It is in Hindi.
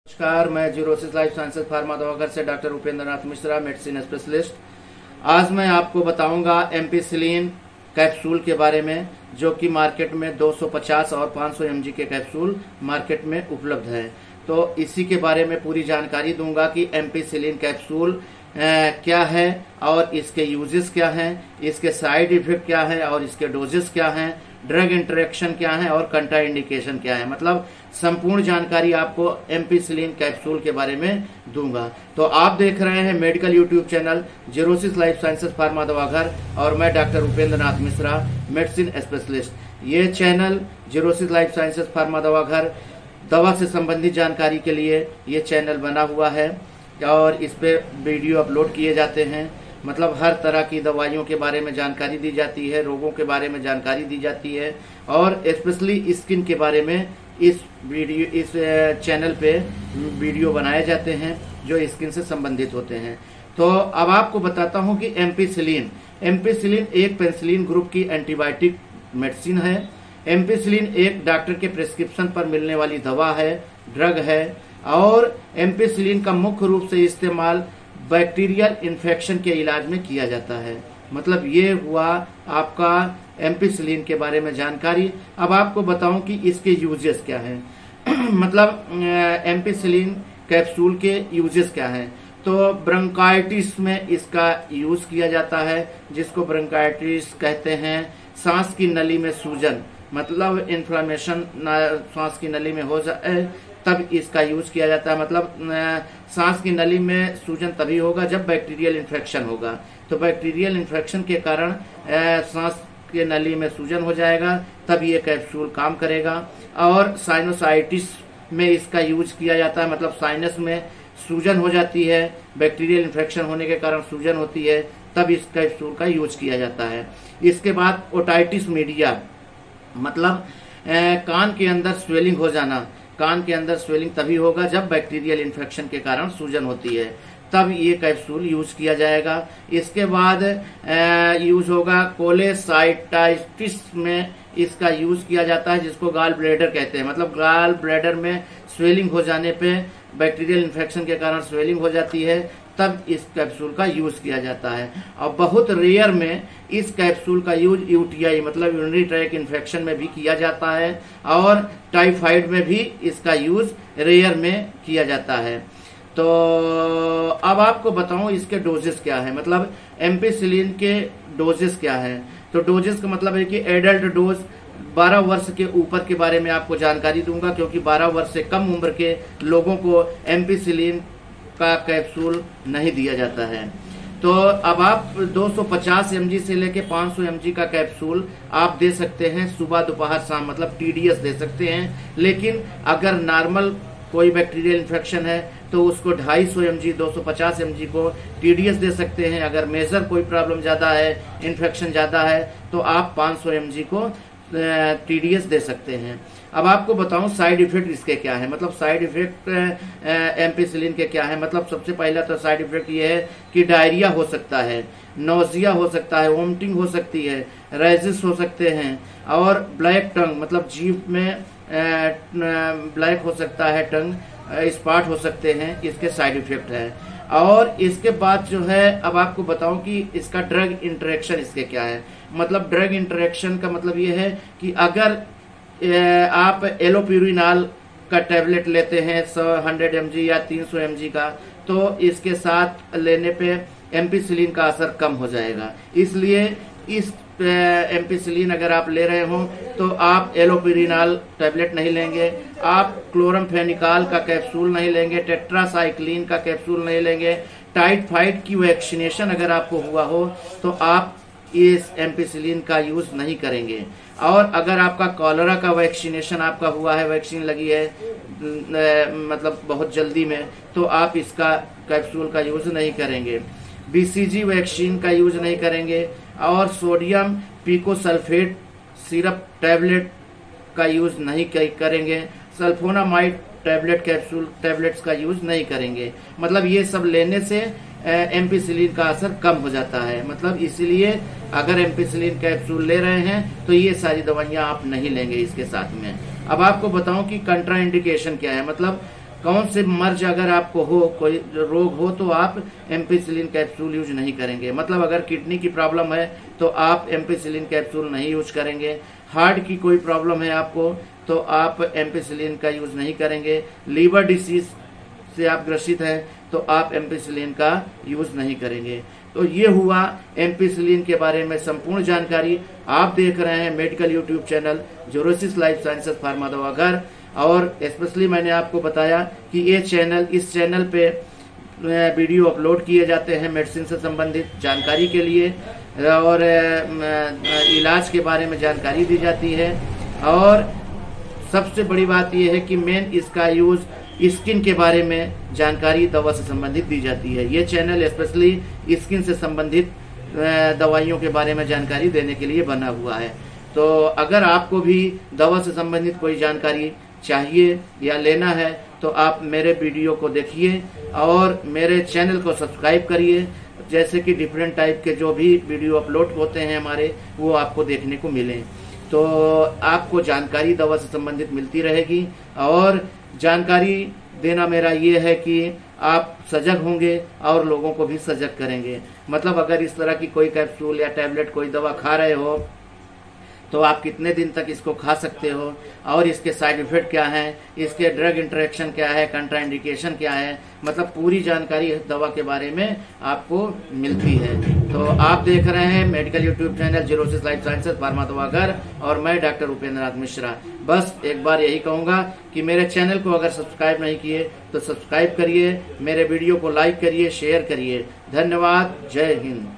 नमस्कार, मैं जीरोसिस लाइफ साइंसेज फार्मा दवाघर से doctor Upendra Nath Mishra, medicine specialist. आज मैं आपको बताऊंगा एम्पिसिलिन कैप्सूल के बारे में, जो कि मार्केट में 250 और 500 mg के कैप्सूल मार्केट में उपलब्ध है। तो इसी के बारे में पूरी जानकारी दूंगा कि एम्पिसिलिन कैप्सूल क्या है और इसके यूजेस क्या हैं, इसके साइड इफेक्ट क्या है और इसके डोजेस क्या हैं, ड्रग इंटरेक्शन क्या है और कंट्रा इंडिकेशन क्या है। मतलब संपूर्ण जानकारी आपको एम्पिसिलिन कैप्सूल के बारे में दूंगा। तो आप देख रहे हैं medical YouTube channel Zerosis Life Sciences Pharma Dawaghar और मैं doctor Upendra Nath Mishra, medicine specialist. ये channel Zerosis Life Sciences Pharma Dawaghar दवा से संबंधित जानकारी के लिए ये चैनल बना हुआ है और इस पे वीडियो अपलोड किए जाते हैं। मतलब हर तरह की दवाइयों के बारे में जानकारी दी जाती है, रोगों के बारे में जानकारी दी जाती है और स्पेशली स्किन के बारे में इस चैनल पे वीडियो बनाए जाते हैं जो स्किन से संबंधित होते हैं। तो अब आपको बताता हूं कि एम्पिसिलिन एक पेनिसिलिन ग्रुप की एंटीबायोटिक मेडिसिन है। एम्पिसिलिन एक डॉक्टर के प्रिस्क्रिप्शन पर मिलने वाली दवा है, ड्रग है। और एम्पिसिलिन का मुख्य रूप से इस्तेमाल बैक्टीरियल इन्फेक्शन के इलाज में किया जाता है। मतलब ये हुआ आपका एम्पिसिलिन के बारे में जानकारी। अब आपको बताऊं कि इसके यूजेस क्या हैं। मतलब एम्पिसिलिन कैप्सूल के यूजेस क्या हैं। तो ब्रोंकाइटिस में इसका यूज किया जाता है, जिसको ब्रोंकाइटिस कहते हैं। सांस की नली में सूजन, मतलब इन्फ्लामेशन सांस की नली में हो जाए तब इसका यूज किया जाता है। मतलब सांस की नली में सूजन तभी होगा जब बैक्टीरियल इन्फेक्शन होगा। तो बैक्टीरियल इन्फेक्शन के कारण सांस के नली में सूजन हो जाएगा, तब ये कैप्सूल काम करेगा। और साइनोसाइटिस में इसका यूज किया जाता है। मतलब साइनस में सूजन हो जाती है, बैक्टीरियल इन्फेक्शन होने के कारण सूजन होती है, तब इस कैप्सूल का यूज किया जाता है। इसके बाद ओटाइटिस मीडिया, मतलब कान के अंदर स्वेलिंग हो जाना। कान के अंदर स्वेलिंग तभी होगा जब बैक्टीरियल इन्फेक्शन के कारण सूजन होती है, तब ये कैप्सूल यूज किया जाएगा। इसके बाद यूज होगा कोलेसाइटिस में इसका यूज किया जाता है, जिसको गाल ब्लैडर कहते हैं। मतलब गाल ब्लैडर में स्वेलिंग हो जाने पे, बैक्टीरियल इन्फेक्शन के कारण स्वेलिंग हो जाती है, तब इस कैप्सूल का यूज किया जाता है। और बहुत रेयर में इस कैप्सूल का यूज यूटीआई, मतलब यूरिनरी ट्रैक्ट इन्फेक्शन में भी किया जाता है और टाइफाइड में भी इसका यूज रेयर में किया जाता है। तो अब आपको बताऊं इसके डोजेस क्या है। मतलब एम्पिसिलिन के डोजेस क्या है। तो डोजेस का मतलब है कि एडल्ट डोज 12 वर्ष के ऊपर के बारे में आपको जानकारी दूंगा, क्योंकि 12 वर्ष से कम उम्र के लोगों को एम्पिसिलिन का कैप्सूल नहीं दिया जाता है। तो अब आप 250 mg से लेके 500 mg का कैप्सूल आप दे सकते हैं सुबह, दोपहर, शाम, मतलब TDS दे सकते हैं। लेकिन अगर नॉर्मल कोई बैक्टीरियल इन्फेक्शन है तो उसको 250 mg, 250 mg को TDS दे सकते हैं। अगर मेजर कोई प्रॉब्लम ज्यादा है, इन्फेक्शन ज्यादा है, तो आप 500 mg को TDS दे सकते हैं। अब आपको बताऊं साइड इफेक्ट इसके क्या है। मतलब साइड इफेक्ट एम्पिसिलिन के क्या है। मतलब सबसे पहला तो साइड इफेक्ट ये है कि डायरिया हो सकता है, नोजिया हो सकता है, वोमिटिंग हो सकती है, रेजिस हो सकते हैं और ब्लैक टंग, मतलब जीभ में ब्लैक हो सकता है, टंग स्पॉट हो सकते हैं। इसके साइड इफेक्ट है। और इसके बाद जो है, अब आपको बताऊं कि इसका ड्रग इंटरेक्शन इसके क्या है। मतलब ड्रग इंटरेक्शन का मतलब ये है कि अगर आप एलोप्यूरिनॉल का टैबलेट लेते हैं 100 mg या 300 mg का, तो इसके साथ लेने पे एम्पिसिलिन का असर कम हो जाएगा। इसलिए इस एम्पिसिलिन अगर आप ले रहे हो तो आप एलोप्यूरिनॉल टैबलेट नहीं लेंगे, आप क्लोरमफेनिकॉल का कैप्सूल नहीं लेंगे, टेट्रासाइक्लिन का कैप्सूल नहीं लेंगे। टाइफाइड की वैक्सीनेशन अगर आपको हुआ हो तो आप इस एम्पिसिलिन का यूज नहीं करेंगे। और अगर आपका कॉलरा का वैक्सीनेशन आपका हुआ है, वैक्सीन लगी है मतलब बहुत जल्दी में, तो आप इसका कैप्सूल का यूज नहीं करेंगे। BCG वैक्सीन का यूज नहीं करेंगे और सोडियम पिकोसल्फेट सिरप टैबलेट का यूज नहीं करेंगे। सल्फोनामाइड टैबलेट कैप्सूल टैबलेट्स का यूज नहीं करेंगे। मतलब ये सब लेने से एम्पिसिलिन का असर कम हो जाता है। मतलब इसीलिए अगर एम्पिसिलिन कैप्सूल ले रहे हैं तो ये सारी दवाइयां आप नहीं लेंगे इसके साथ में। अब आपको बताऊं कि कंट्रा इंडिकेशन क्या है। मतलब कौन से मर्ज अगर आपको हो, कोई रोग हो, तो आप एम्पिसिलिन कैप्सूल यूज नहीं करेंगे। मतलब अगर किडनी की प्रॉब्लम है तो आप एम्पिसिलिन कैप्सूल नहीं यूज करेंगे। हार्ट की कोई प्रॉब्लम है आपको तो आप एम्पिसिलिन का यूज नहीं करेंगे। लीवर डिसीज से आप ग्रसित हैं तो आप एम्पिसिलिन का यूज नहीं करेंगे। तो ये हुआ एम्पिसिलिन के बारे में संपूर्ण जानकारी। आप देख रहे हैं medical YouTube channel Zerosis Life Sciences Pharma Dawaghar, और स्पेशली मैंने आपको बताया कि इस चैनल पे वीडियो अपलोड किए जाते हैं मेडिसिन से संबंधित जानकारी के लिए, और इलाज के बारे में जानकारी दी जाती है। और सबसे बड़ी बात यह है कि मेन इसका यूज स्किन के बारे में जानकारी दवा से संबंधित दी जाती है। ये चैनल स्पेशली स्किन से संबंधित दवाइयों के बारे में जानकारी देने के लिए बना हुआ है। तो अगर आपको भी दवा से संबंधित कोई जानकारी चाहिए या लेना है तो आप मेरे वीडियो को देखिए और मेरे चैनल को सब्सक्राइब करिए, जैसे कि डिफरेंट टाइप के जो भी वीडियो अपलोड होते हैं हमारे, वो आपको देखने को मिलें। तो आपको जानकारी दवा से संबंधित मिलती रहेगी, और जानकारी देना मेरा ये है कि आप सजग होंगे और लोगों को भी सजग करेंगे। मतलब अगर इस तरह की कोई कैप्सूल या टैबलेट कोई दवा खा रहे हो तो आप कितने दिन तक इसको खा सकते हो, और इसके साइड इफेक्ट क्या हैं, इसके ड्रग इंटरेक्शन क्या है, कंट्राइंडिकेशन क्या है, मतलब पूरी जानकारी दवा के बारे में आपको मिलती है। तो आप देख रहे हैं medical YouTube channel Zerosis Life Sciences Pharma Dawaghar, और मैं डॉक्टर उपेंद्र नाथ मिश्रा। बस एक बार यही कहूंगा कि मेरे चैनल को अगर सब्सक्राइब नहीं किए तो सब्सक्राइब करिए, मेरे वीडियो को लाइक करिए, शेयर करिए। धन्यवाद। जय हिंद।